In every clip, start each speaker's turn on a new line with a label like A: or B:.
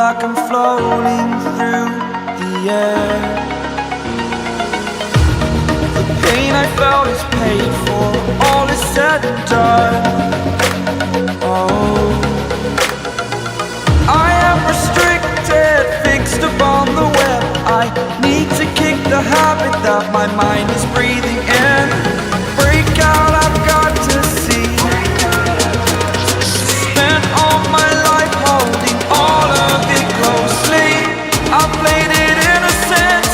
A: like I'm floating through the air. The pain I felt is paid for, all is said and done. Oh, I am restricted, fixed upon the web. I need to kick the habit that my mind is breathing in. Break out, I've got to see. Spent all my life holding all of it closely. I played it innocent,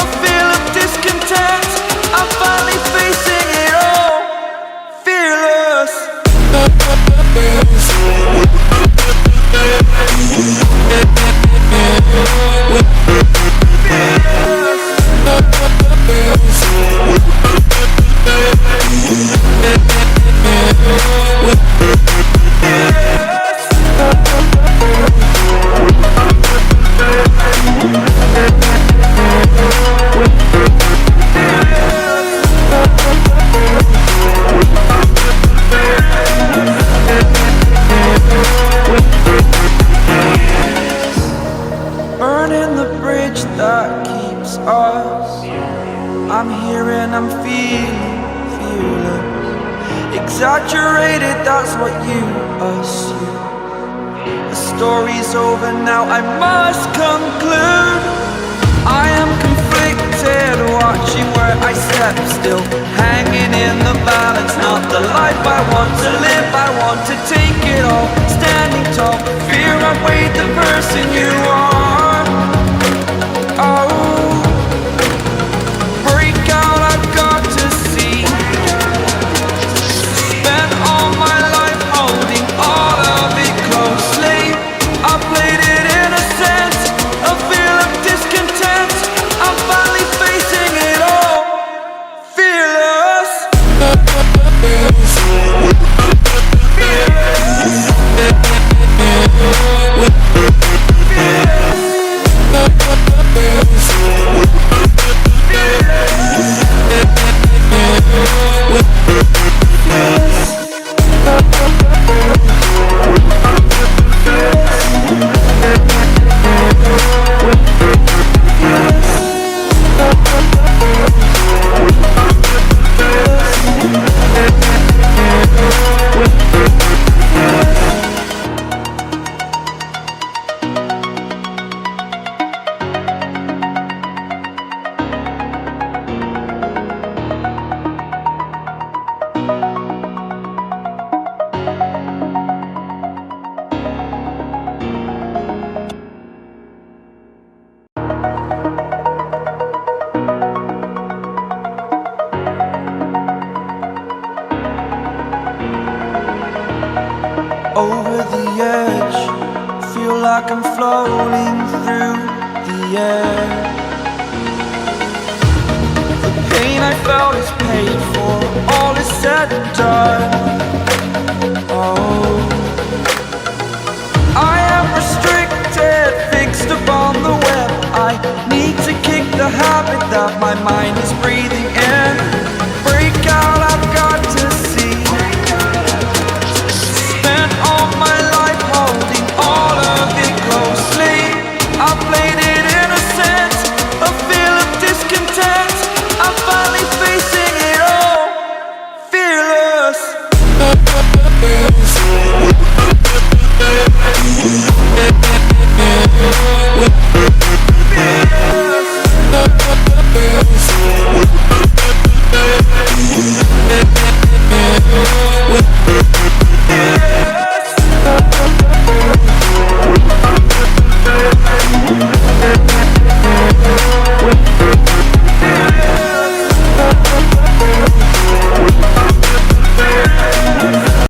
A: a feel of discontent. I'm finally facing it all, fearless. Burning the bridge that keeps us. I'm here and I'm feeling fearless. Exaggerated, that's what you assume. The story's over now, I must conclude. I am conflicted, watching where I step still, hanging in the balance. Not the life I want to live, I want to take it all. Standing tall, fear outweighed the person you are. Oh, break out, I've got to see. Spent all my life holding all of it closely. I played it innocent, a feel of discontent. I'm finally facing it all, fearless. Over the edge, feel like I'm floating through the air. The pain I felt is paid for, all is said and done. Oh, I am restricted, fixed upon the web. I need to kick the habit that my mind is breathing in. Break out, I've got to